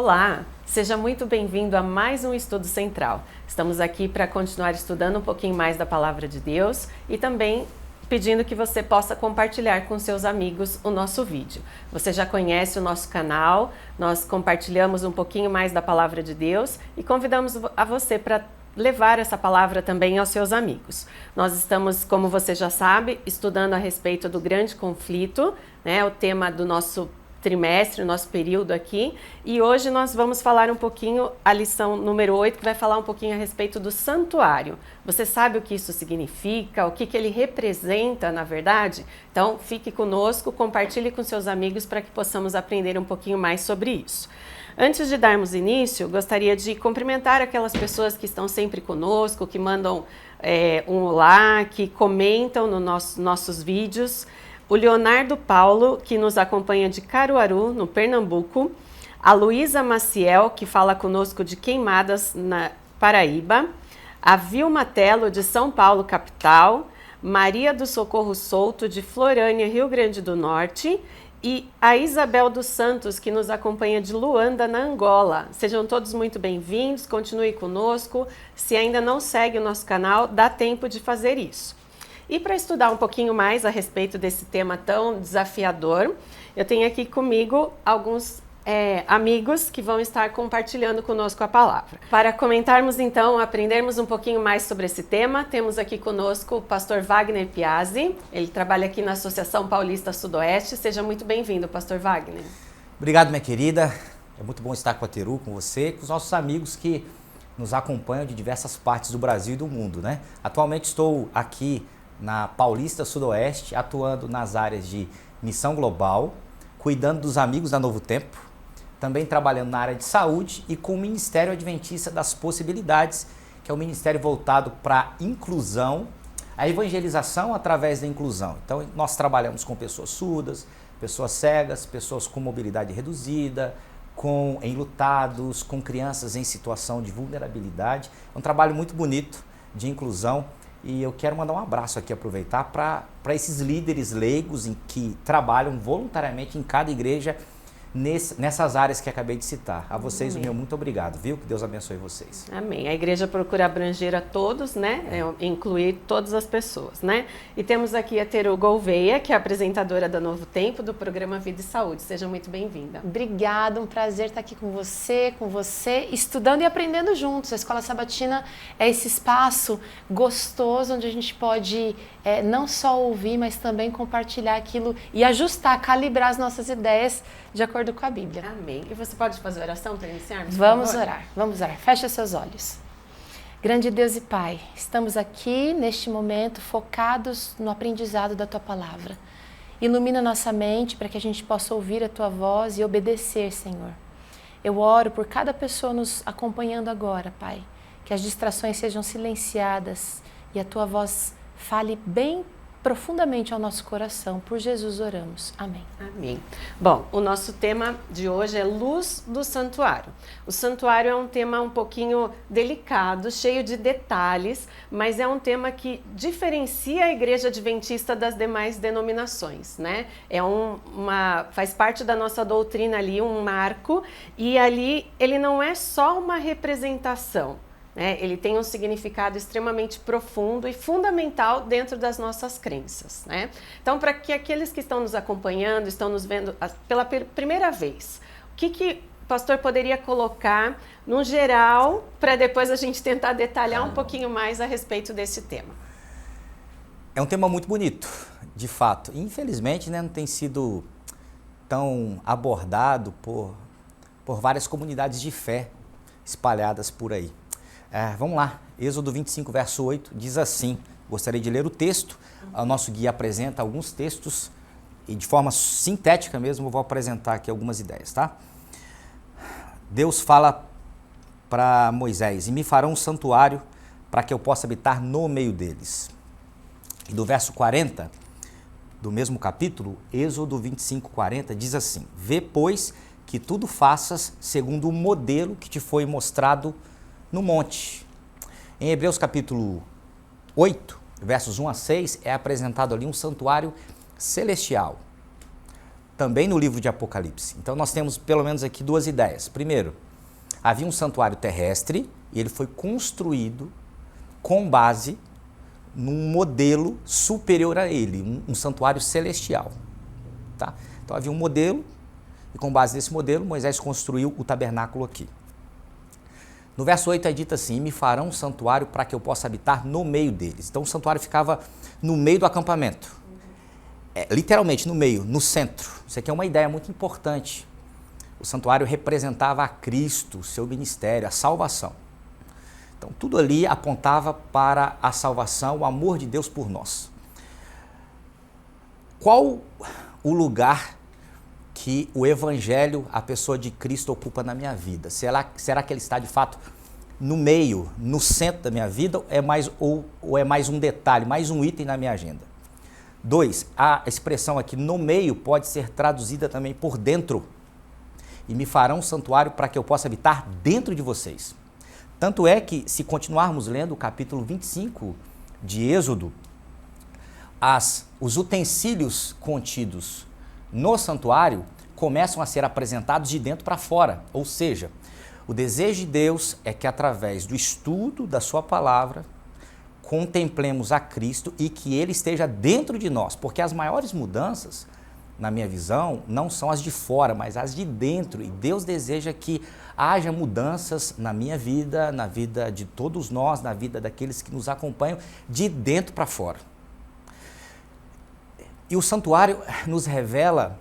Olá, seja muito bem-vindo a mais um Estudo Central. Estamos aqui para continuar estudando um pouquinho mais da Palavra de Deus e também pedindo que você possa compartilhar com seus amigos o nosso vídeo. Você já conhece o nosso canal, nós compartilhamos um pouquinho mais da Palavra de Deus e convidamos a você para levar essa palavra também aos seus amigos. Nós estamos, como você já sabe, estudando a respeito do grande conflito, né, o tema do nosso trimestre, o nosso período aqui, e hoje nós vamos falar um pouquinho, a lição número 8, que vai falar um pouquinho a respeito do santuário. Você sabe o que isso significa, o que ele representa, na verdade? Então, fique conosco, compartilhe com seus amigos para que possamos aprender um pouquinho mais sobre isso. Antes de darmos início, gostaria de cumprimentar aquelas pessoas que estão sempre conosco, que mandam um olá, que comentam nos nossos vídeos. O Leonardo Paulo, que nos acompanha de Caruaru, no Pernambuco. A Luísa Maciel, que fala conosco de Queimadas, na Paraíba. A Vilma Telo, de São Paulo, capital. Maria do Socorro Souto, de Florânia, Rio Grande do Norte. E a Isabel dos Santos, que nos acompanha de Luanda, na Angola. Sejam todos muito bem-vindos, continue conosco. Se ainda não segue o nosso canal, dá tempo de fazer isso. E para estudar um pouquinho mais a respeito desse tema tão desafiador, eu tenho aqui comigo alguns amigos que vão estar compartilhando conosco a palavra. Para comentarmos então, aprendermos um pouquinho mais sobre esse tema, temos aqui conosco o pastor Wagner Piazzi. Ele trabalha aqui na Associação Paulista Sudoeste. Seja muito bem-vindo, pastor Wagner. Obrigado, minha querida. É muito bom estar com a Teru, com você, com os nossos amigos que nos acompanham de diversas partes do Brasil e do mundo, né? Atualmente estou aqui na Paulista Sudoeste, atuando nas áreas de missão global, cuidando dos amigos da Novo Tempo, também trabalhando na área de saúde e com o Ministério Adventista das Possibilidades, que é um ministério voltado para a inclusão, a evangelização através da inclusão. Então, nós trabalhamos com pessoas surdas, pessoas cegas, pessoas com mobilidade reduzida, com enlutados, com crianças em situação de vulnerabilidade. É um trabalho muito bonito de inclusão. E eu quero mandar um abraço aqui, aproveitar para esses líderes leigos que trabalham voluntariamente em cada igreja nessas áreas que acabei de citar. A vocês, amém. O meu muito obrigado, viu? Que Deus abençoe vocês. Amém. A igreja procura abranger a todos, né? Incluir todas as pessoas, né? E temos aqui a Teru Gouveia, que é apresentadora da Novo Tempo, do programa Vida e Saúde. Seja muito bem-vinda. Obrigada, um prazer estar aqui com você, estudando e aprendendo juntos. A Escola Sabatina é esse espaço gostoso onde a gente pode não só ouvir, mas também compartilhar aquilo e ajustar, calibrar as nossas ideias de acordo com a Bíblia. Amém. E você pode fazer oração para iniciarmos? Vamos orar. Feche seus olhos. Grande Deus e Pai, estamos aqui neste momento focados no aprendizado da Tua Palavra. Ilumina nossa mente para que a gente possa ouvir a Tua voz e obedecer, Senhor. Eu oro por cada pessoa nos acompanhando agora, Pai, que as distrações sejam silenciadas e a Tua voz fale bem profundamente ao nosso coração. Por Jesus oramos. Amém. Amém. Bom, o nosso tema de hoje é Luz do Santuário. O santuário é um tema um pouquinho delicado, cheio de detalhes, mas é um tema que diferencia a Igreja Adventista das demais denominações, né? Faz parte da nossa doutrina ali, um marco, e ali ele não é só uma representação, né? Ele tem um significado extremamente profundo e fundamental dentro das nossas crenças, né? Então, para que aqueles que estão nos acompanhando, estão nos vendo pela primeira vez, o que o pastor poderia colocar no geral, para depois a gente tentar detalhar um pouquinho mais a respeito desse tema? É um tema muito bonito, de fato. Infelizmente, né, não tem sido tão abordado por várias comunidades de fé espalhadas por aí. Vamos lá, Êxodo 25, verso 8, diz assim, gostaria de ler o texto, o nosso guia apresenta alguns textos e de forma sintética mesmo eu vou apresentar aqui algumas ideias, tá? Deus fala para Moisés, e me farão um santuário para que eu possa habitar no meio deles. E do verso 40, do mesmo capítulo, Êxodo 25, 40, diz assim, vê, pois, que tudo faças segundo o modelo que te foi mostrado no monte. Em Hebreus capítulo 8, versos 1 a 6, é apresentado ali um santuário celestial. também no livro de Apocalipse. Então nós temos pelo menos aqui duas ideias. Primeiro, havia um santuário terrestre e ele foi construído com base num modelo superior a ele, um santuário celestial. Tá? Então havia um modelo e com base nesse modelo Moisés construiu o tabernáculo aqui. No verso 8 é dito assim: me farão um santuário para que eu possa habitar no meio deles. Então o santuário ficava no meio do acampamento. Literalmente no meio, no centro. Isso aqui é uma ideia muito importante. O santuário representava a Cristo, seu ministério, a salvação. Então tudo ali apontava para a salvação, o amor de Deus por nós. Qual o lugar que o Evangelho, a pessoa de Cristo, ocupa na minha vida? Será que ele está de fato no meio, no centro da minha vida, ou é mais um detalhe, mais um item na minha agenda? 2, a expressão aqui no meio pode ser traduzida também por dentro. E me farão um santuário para que eu possa habitar dentro de vocês. Tanto é que, se continuarmos lendo o capítulo 25 de Êxodo, os utensílios contidos no santuário começam a ser apresentados de dentro para fora. Ou seja, o desejo de Deus é que através do estudo da sua palavra, contemplemos a Cristo e que Ele esteja dentro de nós. Porque as maiores mudanças, na minha visão, não são as de fora, mas as de dentro. E Deus deseja que haja mudanças na minha vida, na vida de todos nós, na vida daqueles que nos acompanham, de dentro para fora. E o santuário nos revela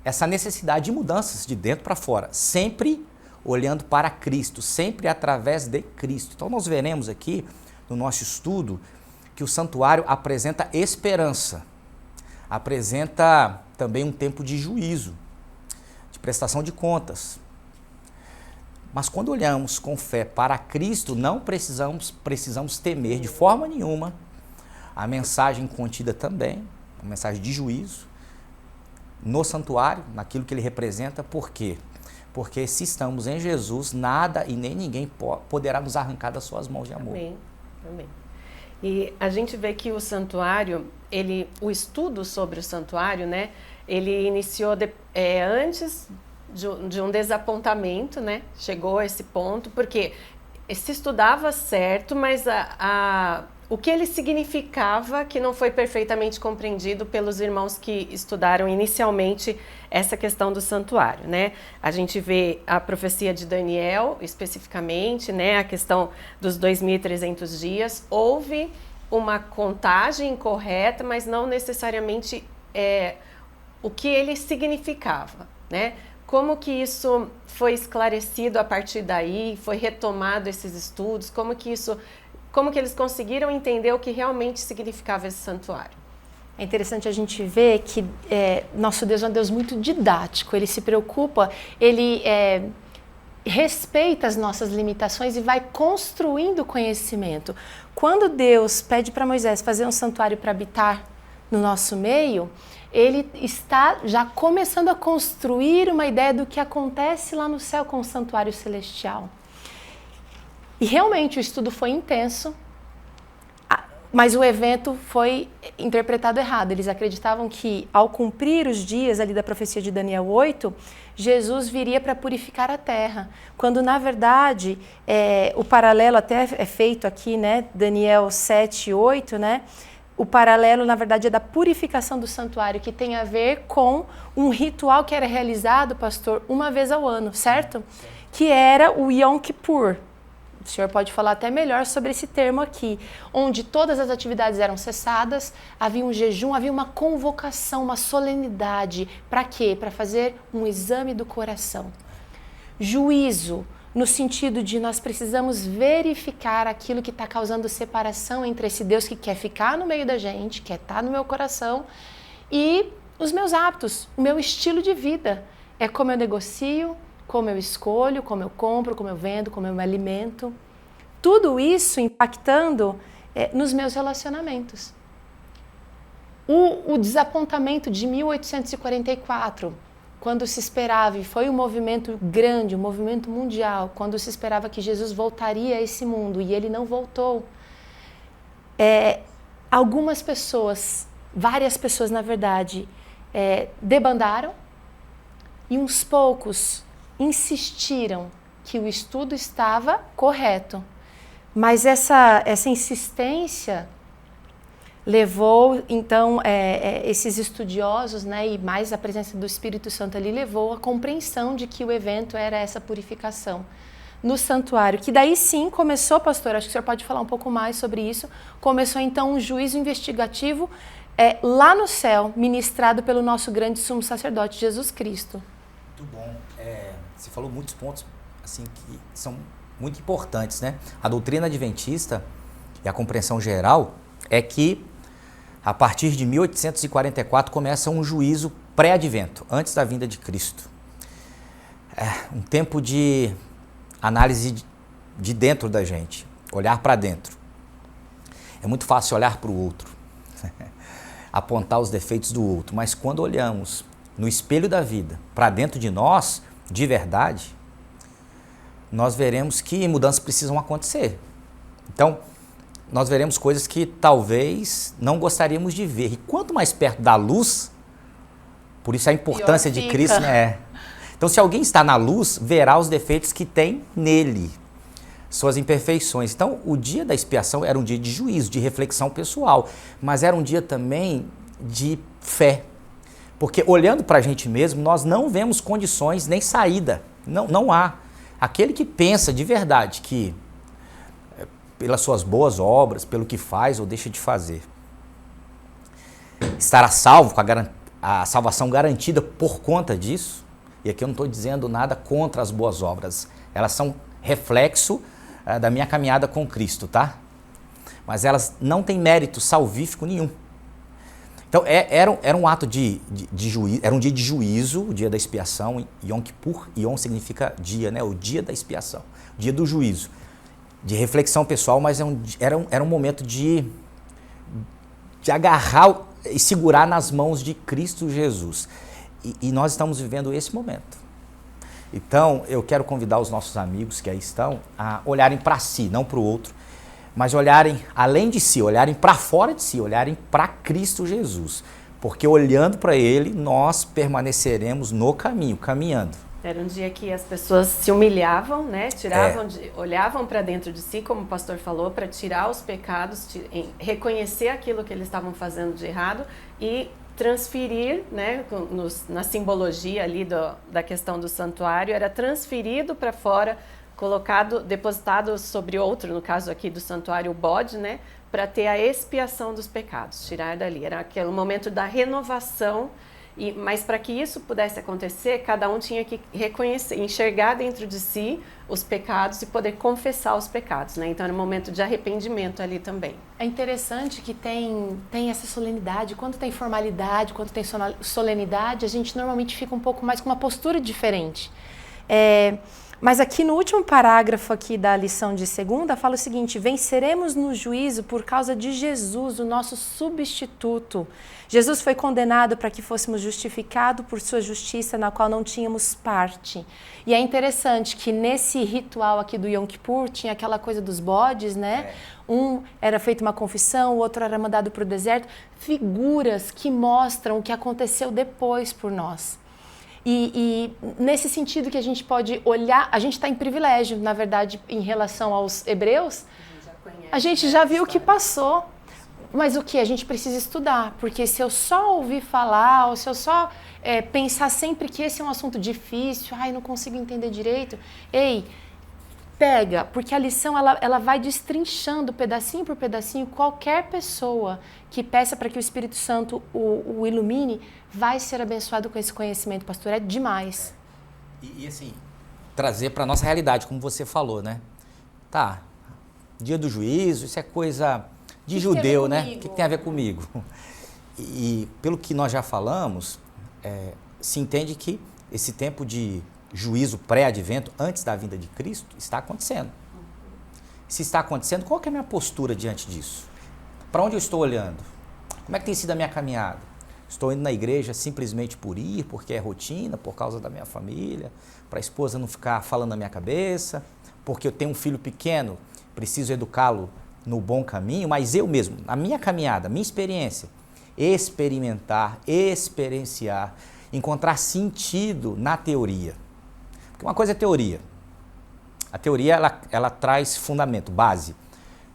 essa necessidade de mudanças de dentro para fora, sempre olhando para Cristo, sempre através de Cristo. Então nós veremos aqui no nosso estudo que o santuário apresenta esperança, apresenta também um tempo de juízo, de prestação de contas. Mas quando olhamos com fé para Cristo, não precisamos temer de forma nenhuma a mensagem contida também, a mensagem de juízo, no santuário, naquilo que ele representa. Por quê? Porque se estamos em Jesus, nada e nem ninguém poderá nos arrancar das suas mãos de amor. Amém. Amém. E a gente vê que o santuário, o estudo sobre o santuário, né, ele iniciou antes de um desapontamento, né? Chegou a esse ponto, porque se estudava certo, mas o que ele significava que não foi perfeitamente compreendido pelos irmãos que estudaram inicialmente essa questão do santuário, né? A gente vê a profecia de Daniel, especificamente, né? A questão dos 2.300 dias. Houve uma contagem correta, mas não necessariamente o que ele significava, né? Como que isso foi esclarecido a partir daí, foi retomado esses estudos, como que eles conseguiram entender o que realmente significava esse santuário? É interessante a gente ver que nosso Deus é um Deus muito didático, ele se preocupa, ele respeita as nossas limitações e vai construindo conhecimento. Quando Deus pede para Moisés fazer um santuário para habitar no nosso meio, ele está já começando a construir uma ideia do que acontece lá no céu com o santuário celestial. E realmente o estudo foi intenso, mas o evento foi interpretado errado. Eles acreditavam que, ao cumprir os dias ali da profecia de Daniel 8, Jesus viria para purificar a terra. Quando, na verdade, o paralelo até é feito aqui, né? Daniel 7 e 8, né? O paralelo, na verdade, é da purificação do santuário, que tem a ver com um ritual que era realizado, pastor, uma vez ao ano, certo? Que era o Yom Kippur. O senhor pode falar até melhor sobre esse termo aqui, onde todas as atividades eram cessadas, havia um jejum, havia uma convocação, uma solenidade. Para quê? Para fazer um exame do coração. Juízo, no sentido de nós precisamos verificar aquilo que está causando separação entre esse Deus que quer ficar no meio da gente, quer estar no meu coração, e os meus hábitos, o meu estilo de vida. É como eu negocio, como eu escolho, como eu compro, como eu vendo, como eu me alimento. Tudo isso impactando nos meus relacionamentos. O desapontamento de 1844, quando se esperava, e foi um movimento grande, um movimento mundial, quando se esperava que Jesus voltaria a esse mundo e ele não voltou, algumas pessoas, várias pessoas na verdade, debandaram, e uns poucos insistiram que o estudo estava correto. Mas essa insistência levou, então, esses estudiosos, né, e mais a presença do Espírito Santo ali, levou à compreensão de que o evento era essa purificação no santuário, que daí sim começou, pastor, acho que o senhor pode falar um pouco mais sobre isso, começou então um juízo investigativo lá no céu, ministrado pelo nosso grande sumo sacerdote, Jesus Cristo. Muito bom. Você falou muitos pontos assim, que são muito importantes, né? A doutrina adventista e a compreensão geral é que a partir de 1844 começa um juízo pré-advento, antes da vinda de Cristo. Um tempo de análise de dentro da gente, olhar para dentro. É muito fácil olhar para o outro, apontar os defeitos do outro, mas quando olhamos no espelho da vida, para dentro de nós, de verdade, nós veremos que mudanças precisam acontecer. Então, nós veremos coisas que talvez não gostaríamos de ver. E quanto mais perto da luz, por isso a importância de Cristo, né? Então, se alguém está na luz, verá os defeitos que tem nele, suas imperfeições. Então, o dia da expiação era um dia de juízo, de reflexão pessoal, mas era um dia também de fé. Porque olhando para a gente mesmo, nós não vemos condições nem saída. Não há. Aquele que pensa de verdade que, pelas suas boas obras, pelo que faz ou deixa de fazer, estará salvo, com a salvação garantida por conta disso. E aqui eu não estou dizendo nada contra as boas obras. Elas são reflexo da minha caminhada com Cristo, tá? Mas elas não têm mérito salvífico nenhum. Então, era um ato de juízo, era um dia de juízo, o dia da expiação, Yom Kippur. Yom significa dia, né? O dia da expiação, o dia do juízo, de reflexão pessoal, mas era um momento de agarrar e segurar nas mãos de Cristo Jesus. E nós estamos vivendo esse momento. Então, eu quero convidar os nossos amigos que aí estão a olharem para si, não para o outro, mas olharem além de si, olharem para fora de si, olharem para Cristo Jesus. Porque olhando para Ele, nós permaneceremos no caminho, caminhando. Era um dia que as pessoas se humilhavam, né? Olhavam para dentro de si, como o pastor falou, para tirar os pecados, reconhecer aquilo que eles estavam fazendo de errado e transferir, né, na simbologia ali da questão do santuário, era transferido para fora, depositado sobre outro, no caso aqui do santuário, o bode, né, para ter a expiação dos pecados, tirar dali. Era aquele momento da renovação, mas para que isso pudesse acontecer, cada um tinha que reconhecer, enxergar dentro de si os pecados e poder confessar os pecados, né? Então era um momento de arrependimento ali também. É interessante que tem essa solenidade. Quando tem formalidade, quando tem solenidade, a gente normalmente fica um pouco mais com uma postura diferente. Mas aqui no último parágrafo aqui da lição de segunda, fala o seguinte: venceremos no juízo por causa de Jesus, o nosso substituto. Jesus foi condenado para que fôssemos justificados por sua justiça, na qual não tínhamos parte. E é interessante que nesse ritual aqui do Yom Kippur, tinha aquela coisa dos bodes, né? Um era feito uma confissão, o outro era mandado para o deserto. Figuras que mostram o que aconteceu depois por nós. E nesse sentido que a gente pode olhar, a gente está em privilégio, na verdade, em relação aos hebreus, a gente já viu o que passou, mas o que? A gente precisa estudar, porque se eu só ouvir falar, ou se eu só pensar sempre que esse é um assunto difícil, não consigo entender direito, pega, porque a lição ela vai destrinchando pedacinho por pedacinho. Qualquer pessoa que peça para que o Espírito Santo o ilumine vai ser abençoado com esse conhecimento, pastor. É demais. E assim, trazer para a nossa realidade, como você falou, né? Tá, dia do juízo, isso é coisa de judeu, né? O que tem a ver comigo? E pelo que nós já falamos, se entende que esse tempo de juízo pré-advento, antes da vinda de Cristo, está acontecendo. Se está acontecendo, qual que é a minha postura diante disso? Para onde eu estou olhando? Como é que tem sido a minha caminhada? Estou indo na igreja simplesmente por ir, porque é rotina, por causa da minha família, para a esposa não ficar falando na minha cabeça, porque eu tenho um filho pequeno, preciso educá-lo no bom caminho, mas eu mesmo, a minha caminhada, a minha experiência, experienciar encontrar sentido na teoria. Porque uma coisa é teoria. A teoria, ela traz fundamento, base.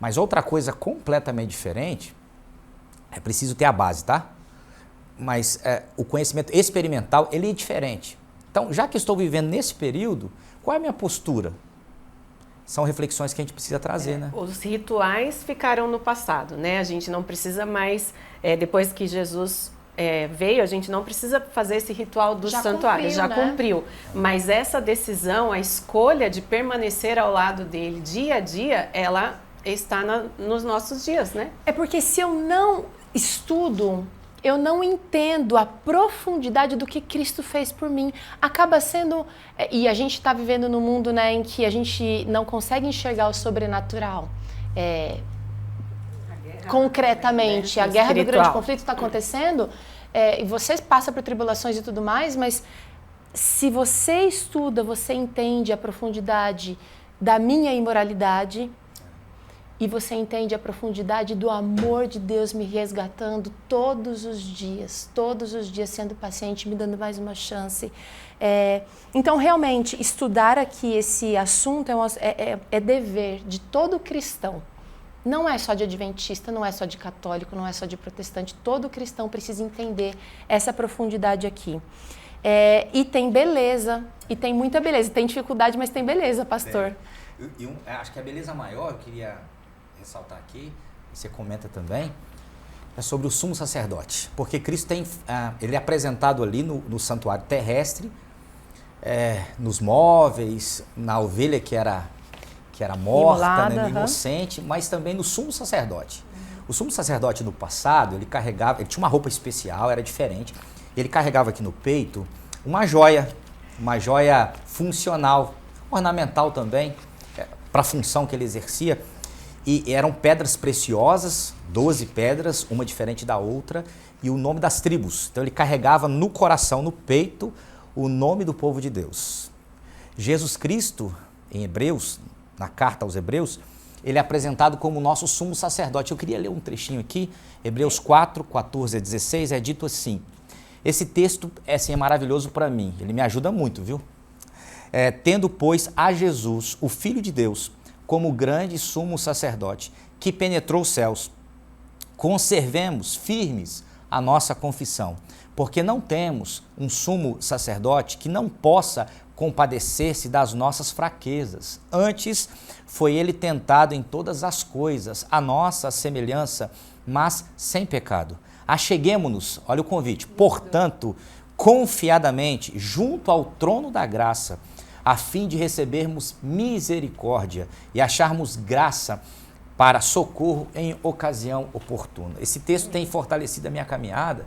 Mas outra coisa completamente diferente, é preciso ter a base, tá? Mas o conhecimento experimental, ele é diferente. Então, já que estou vivendo nesse período, qual é a minha postura? São reflexões que a gente precisa trazer, né? Os rituais ficaram no passado, né? A gente não precisa mais, depois que Jesus veio, a gente não precisa fazer esse ritual do santuário, já cumpriu. Mas essa decisão, a escolha de permanecer ao lado dele dia a dia, ela está nos nossos dias, né? É porque se eu não estudo, eu não entendo a profundidade do que Cristo fez por mim. Acaba sendo... E a gente está vivendo num mundo, né, em que a gente não consegue enxergar o sobrenatural. Concretamente, a guerra do grande conflito está acontecendo, e você passa por tribulações e tudo mais, mas se você estuda, você entende a profundidade da minha imoralidade, e você entende a profundidade do amor de Deus me resgatando todos os dias sendo paciente, me dando mais uma chance. Então, realmente, estudar aqui esse assunto é dever de todo cristão. Não é só de adventista, não é só de católico, não é só de protestante. Todo cristão precisa entender essa profundidade aqui. E tem beleza, e tem muita beleza. Tem dificuldade, mas tem beleza, pastor. Acho que a beleza maior, eu queria ressaltar aqui, e você comenta também, é sobre o sumo sacerdote. Porque Cristo ele é apresentado ali no santuário terrestre, nos móveis, na ovelha que era morta, imolada, né, inocente, mas também no sumo sacerdote. O sumo sacerdote no passado, ele tinha uma roupa especial, era diferente. Ele carregava aqui no peito uma joia funcional, ornamental também, para a função que ele exercia. E eram pedras preciosas, 12 pedras, uma diferente da outra, e o nome das tribos. Então ele carregava no coração, no peito, o nome do povo de Deus. Jesus Cristo, em Hebreus, na carta aos Hebreus, ele é apresentado como nosso sumo sacerdote. Eu queria ler um trechinho aqui, Hebreus 4, 14 a 16, é dito assim. Esse texto é maravilhoso para mim, ele me ajuda muito, viu? Tendo, pois, a Jesus, o Filho de Deus, como grande sumo sacerdote, que penetrou os céus, conservemos firmes a nossa confissão, porque não temos um sumo sacerdote que não possa compadecer-se das nossas fraquezas. Antes, foi ele tentado em todas as coisas, a nossa semelhança, mas sem pecado. Acheguemo-nos, olha o convite, portanto, confiadamente, junto ao trono da graça, a fim de recebermos misericórdia e acharmos graça para socorro em ocasião oportuna. Esse texto tem fortalecido a minha caminhada,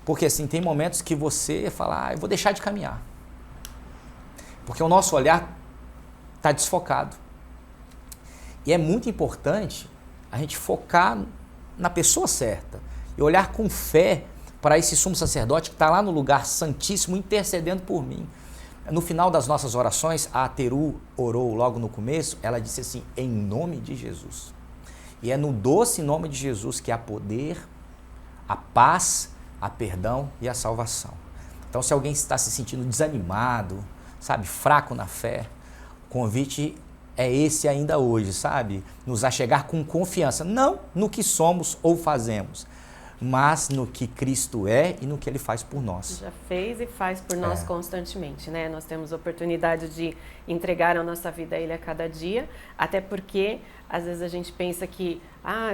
porque assim, tem momentos que você fala, eu vou deixar de caminhar. Porque o nosso olhar está desfocado. E é muito importante a gente focar na pessoa certa e olhar com fé para esse sumo sacerdote que está lá no lugar santíssimo intercedendo por mim. No final das nossas orações, a Teru orou logo no começo, ela disse assim, em nome de Jesus. E é no doce nome de Jesus que há poder, a paz, a perdão e a salvação. Então, se alguém está se sentindo desanimado, sabe, fraco na fé, o convite é esse ainda hoje, sabe? Nos achegar com confiança, não no que somos ou fazemos, mas no que Cristo é e no que Ele faz por nós. Já fez e faz por nós constantemente, né? Nós temos a oportunidade de entregar a nossa vida a Ele a cada dia, até porque às vezes a gente pensa que,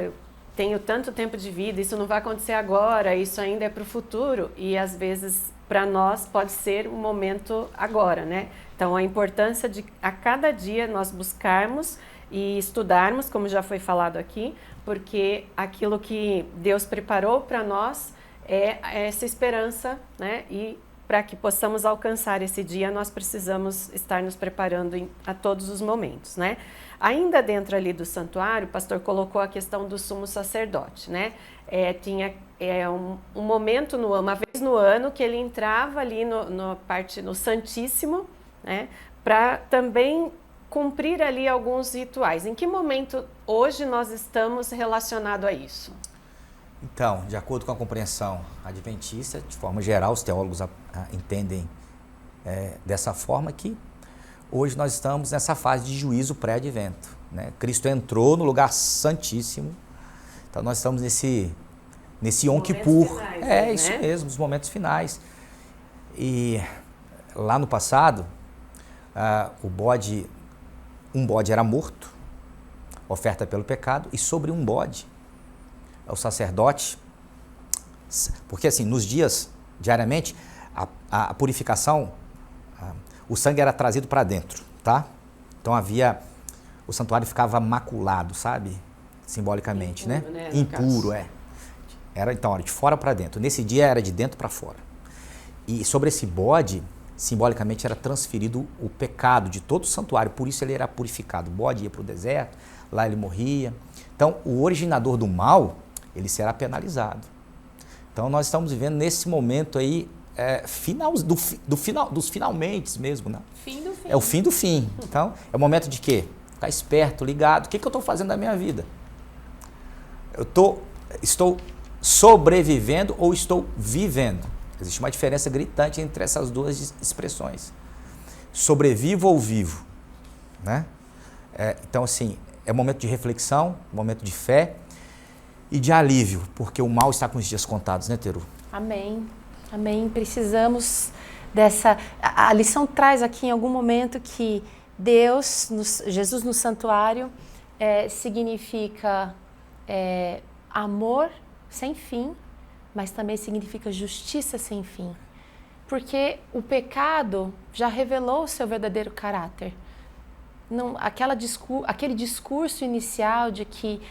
eu tenho tanto tempo de vida, isso não vai acontecer agora, isso ainda é para o futuro, e às vezes para nós pode ser um momento agora, né? Então a importância de a cada dia nós buscarmos e estudarmos, como já foi falado aqui, porque aquilo que Deus preparou para nós é essa esperança, né? E para que possamos alcançar esse dia, nós precisamos estar nos preparando a todos os momentos, né? Ainda dentro ali do santuário, o pastor colocou a questão do sumo sacerdote, né? Tinha um momento, uma vez no ano, que ele entrava ali no Santíssimo, né? Para também cumprir ali alguns rituais. Em que momento hoje nós estamos relacionados a isso? Então, de acordo com a compreensão adventista, de forma geral, os teólogos entendem dessa forma que hoje nós estamos nessa fase de juízo pré-advento, né? Cristo entrou no lugar santíssimo, então nós estamos nesse Yom Kippur. Finais, isso né? mesmo, os momentos finais. E lá no passado, um bode era morto, oferta pelo pecado, e sobre um bode, o sacerdote, porque assim, nos dias, diariamente, a purificação, o sangue era trazido para dentro, tá? Então o santuário ficava maculado, sabe? Simbolicamente, impuro, né? No Impuro, caso. Era de fora para dentro. Nesse dia era de dentro para fora. E sobre esse bode, simbolicamente era transferido o pecado de todo o santuário, por isso ele era purificado. O bode ia para o deserto, lá ele morria. Então, o originador do mal, ele será penalizado. Então, nós estamos vivendo nesse momento aí, dos finalmente mesmo, né? Fim do fim. É o fim do fim. Então, é o momento de quê? Ficar esperto, ligado. O que eu estou fazendo da minha vida? Estou sobrevivendo ou estou vivendo? Existe uma diferença gritante entre essas duas expressões. Sobrevivo ou vivo, né? Então, assim, é um momento de reflexão, um momento de fé e de alívio, porque o mal está com os dias contados, né, Teru? Amém. Amém. Precisamos dessa... A lição traz aqui em algum momento que Jesus no santuário, significa amor sem fim, mas também significa justiça sem fim. Porque o pecado já revelou o seu verdadeiro caráter. Aquele discurso inicial de que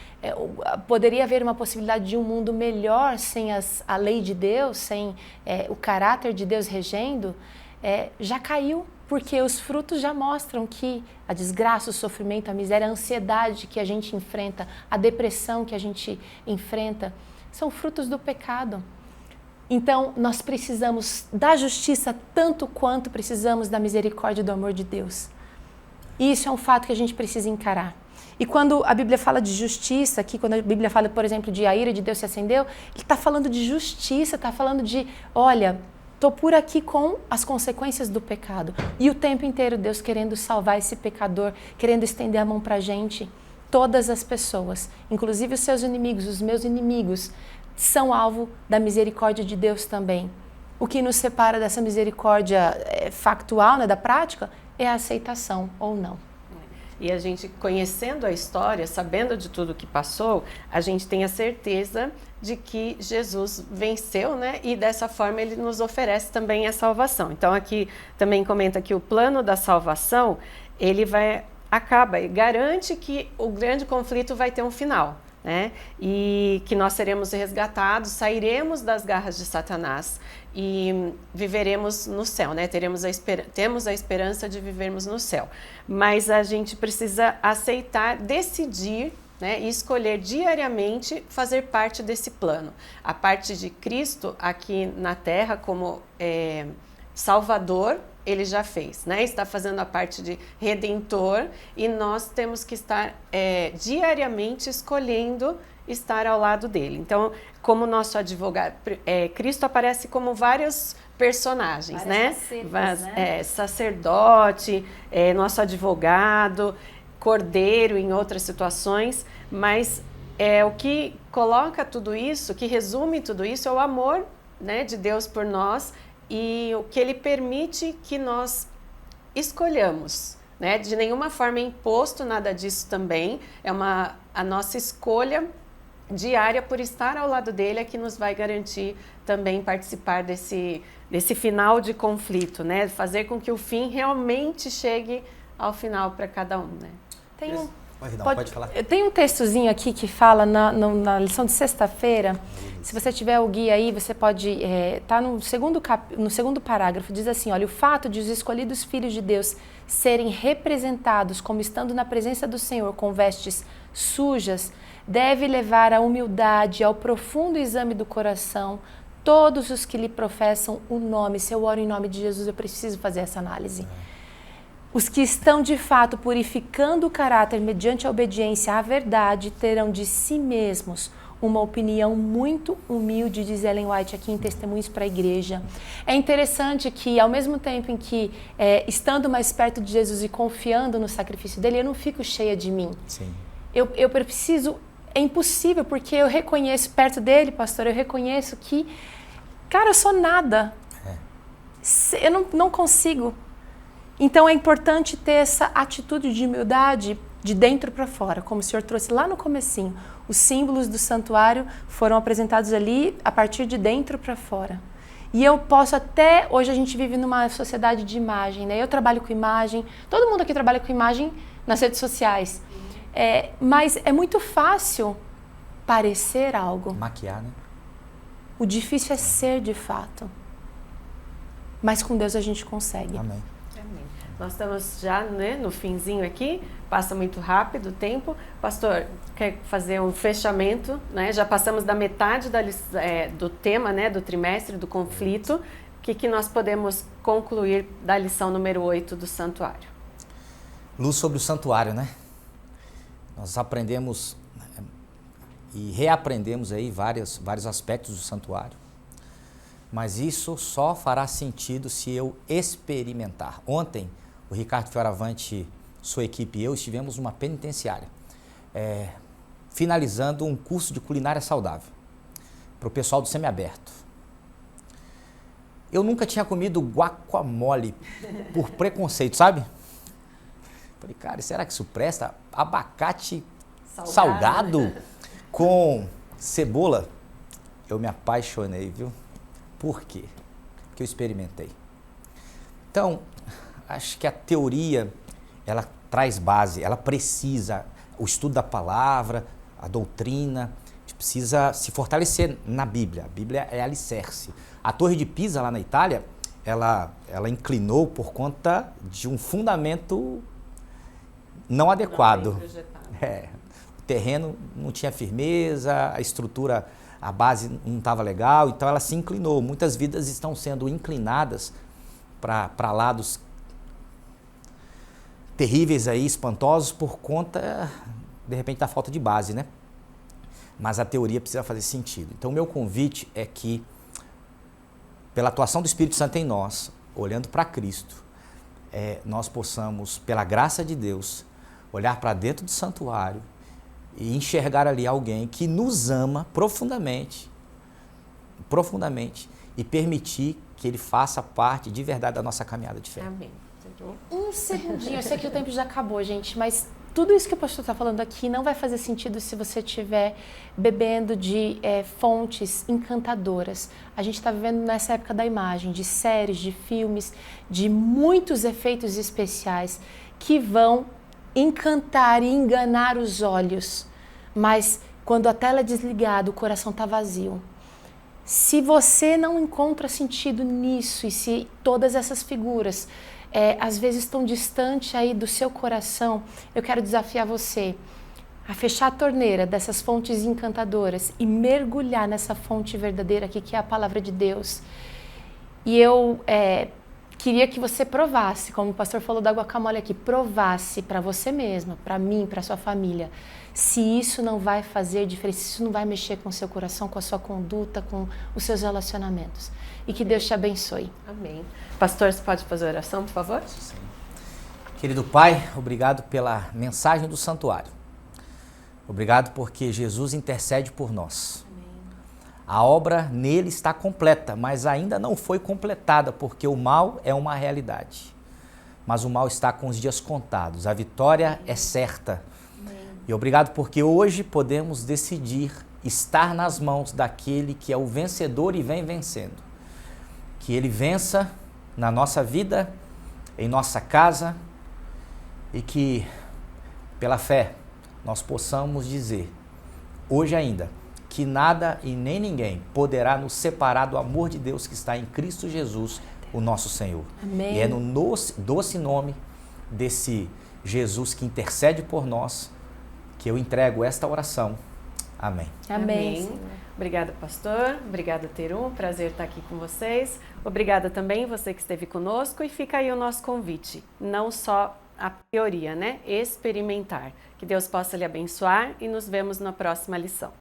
poderia haver uma possibilidade de um mundo melhor sem a lei de Deus, sem o caráter de Deus regendo, já caiu, porque os frutos já mostram que a desgraça, o sofrimento, a miséria, a ansiedade que a gente enfrenta, a depressão que a gente enfrenta, são frutos do pecado. Então, nós precisamos da justiça tanto quanto precisamos da misericórdia e do amor de Deus. E isso é um fato que a gente precisa encarar. E quando a Bíblia fala de justiça, aqui quando a Bíblia fala, por exemplo, de a ira de Deus se acendeu, ele está falando de justiça, está falando de, olha, estou por aqui com as consequências do pecado. E o tempo inteiro Deus querendo salvar esse pecador, querendo estender a mão para a gente. Todas as pessoas, inclusive os seus inimigos, os meus inimigos, são alvo da misericórdia de Deus também. O que nos separa dessa misericórdia factual, né, da prática, é a aceitação ou não. E a gente, conhecendo a história, sabendo de tudo que passou, a gente tem a certeza de que Jesus venceu, né? E dessa forma ele nos oferece também a salvação. Então aqui também comenta que o plano da salvação, ele acaba e garante que o grande conflito vai ter um final, né? E que nós seremos resgatados, sairemos das garras de Satanás e viveremos no céu, né? Temos a esperança de vivermos no céu. Mas a gente precisa aceitar, decidir, né, e escolher diariamente fazer parte desse plano. A parte de Cristo aqui na Terra como Salvador, ele já fez, né? Está fazendo a parte de Redentor e nós temos que estar diariamente escolhendo estar ao lado dele. Então, como nosso advogado, Cristo aparece como vários personagens, várias né? facetas, né? Sacerdote, nosso advogado, cordeiro em outras situações, mas o que coloca tudo isso, que resume tudo isso, é o amor, né, de Deus por nós e o que ele permite que nós escolhamos, né? De nenhuma forma é imposto nada disso também, a nossa escolha diária por estar ao lado dele é que nos vai garantir também participar desse final de conflito, né? Fazer com que o fim realmente chegue ao final para cada um, né? Pode falar. Tem um textozinho aqui que fala na lição de sexta-feira. Se você tiver o guia aí, você pode... Tá no segundo parágrafo, diz assim, olha, o fato de os escolhidos filhos de Deus serem representados como estando na presença do Senhor com vestes sujas, deve levar à humildade, ao profundo exame do coração, todos os que lhe professam o nome. Se eu oro em nome de Jesus, eu preciso fazer essa análise. Os que estão de fato purificando o caráter mediante a obediência à verdade terão de si mesmos uma opinião muito humilde, diz Ellen White aqui em Testemunhos para a Igreja. É interessante que, ao mesmo tempo em que, estando mais perto de Jesus e confiando no sacrifício dele, eu não fico cheia de mim. Sim. Eu preciso, é impossível, porque eu reconheço, perto dele, pastor, eu reconheço que, cara, eu sou nada. Eu não consigo. Então é importante ter essa atitude de humildade de dentro para fora, como o senhor trouxe lá no comecinho. Os símbolos do santuário foram apresentados ali a partir de dentro para fora. E eu posso até, hoje a gente vive numa sociedade de imagem, né? Eu trabalho com imagem, todo mundo aqui trabalha com imagem nas redes sociais. Mas é muito fácil parecer algo. Maquiar, né? O difícil é ser de fato. Mas com Deus a gente consegue. Amém. Nós estamos já, né, no finzinho aqui, passa muito rápido o tempo. Pastor, quer fazer um fechamento, né? Já passamos da metade do tema, né, do trimestre, do conflito. O que nós podemos concluir da lição número 8 do santuário? Luz sobre o santuário, né? Nós aprendemos e reaprendemos aí vários aspectos do santuário. Mas isso só fará sentido se eu experimentar. Ontem, o Ricardo Fioravante, sua equipe e eu estivemos numa penitenciária, finalizando um curso de culinária saudável para o pessoal do semiaberto. Eu nunca tinha comido guacamole por preconceito, sabe? Falei, cara, será que isso presta? Abacate salgado com cebola? Eu me apaixonei, viu? Por quê? Porque eu experimentei. Então, acho que a teoria, ela traz base, ela precisa, o estudo da palavra, a doutrina, a gente precisa se fortalecer na Bíblia. A Bíblia é alicerce. A Torre de Pisa, lá na Itália, ela inclinou por conta de um fundamento não adequado. O terreno não tinha firmeza, a estrutura, a base não estava legal, então ela se inclinou. Muitas vidas estão sendo inclinadas para lados terríveis aí, espantosos, por conta, de repente, da falta de base, né? Mas a teoria precisa fazer sentido. Então, o meu convite é que, pela atuação do Espírito Santo em nós, olhando para Cristo, nós possamos, pela graça de Deus, olhar para dentro do santuário e enxergar ali alguém que nos ama profundamente, e permitir que ele faça parte de verdade da nossa caminhada de fé. Amém. Um segundinho, eu sei que o tempo já acabou, gente, mas tudo isso que o pastor está falando aqui não vai fazer sentido se você estiver bebendo de fontes encantadoras. A gente está vivendo nessa época da imagem, de séries, de filmes, de muitos efeitos especiais que vão encantar e enganar os olhos. Mas quando a tela é desligada, o coração está vazio. Se você não encontra sentido nisso e se todas essas figuras às vezes estão distantes aí do seu coração, eu quero desafiar você a fechar a torneira dessas fontes encantadoras e mergulhar nessa fonte verdadeira aqui, que é a palavra de Deus. E eu queria que você provasse, como o pastor falou da guacamole aqui, provasse para você mesma, para mim, para sua família, se isso não vai fazer diferença, se isso não vai mexer com o seu coração, com a sua conduta, com os seus relacionamentos. E que Deus te abençoe. Amém. Pastor, você pode fazer oração, por favor? Sim. Querido Pai, obrigado pela mensagem do santuário. Obrigado porque Jesus intercede por nós. Amém. A obra nele está completa, mas ainda não foi completada, porque o mal é uma realidade. Mas o mal está com os dias contados. A vitória é certa. Amém. E obrigado porque hoje podemos decidir estar nas mãos daquele que é o vencedor e vem vencendo. Que ele vença na nossa vida, em nossa casa, e que, pela fé, nós possamos dizer, hoje ainda, que nada e nem ninguém poderá nos separar do amor de Deus que está em Cristo Jesus, o nosso Senhor. Amém. E é no doce nome desse Jesus que intercede por nós que eu entrego esta oração. Amém. Amém. Amém. Obrigada, pastor. Obrigada, Terum. Prazer estar aqui com vocês. Obrigada também você que esteve conosco. E fica aí o nosso convite. Não só a teoria, né? Experimentar. Que Deus possa lhe abençoar e nos vemos na próxima lição.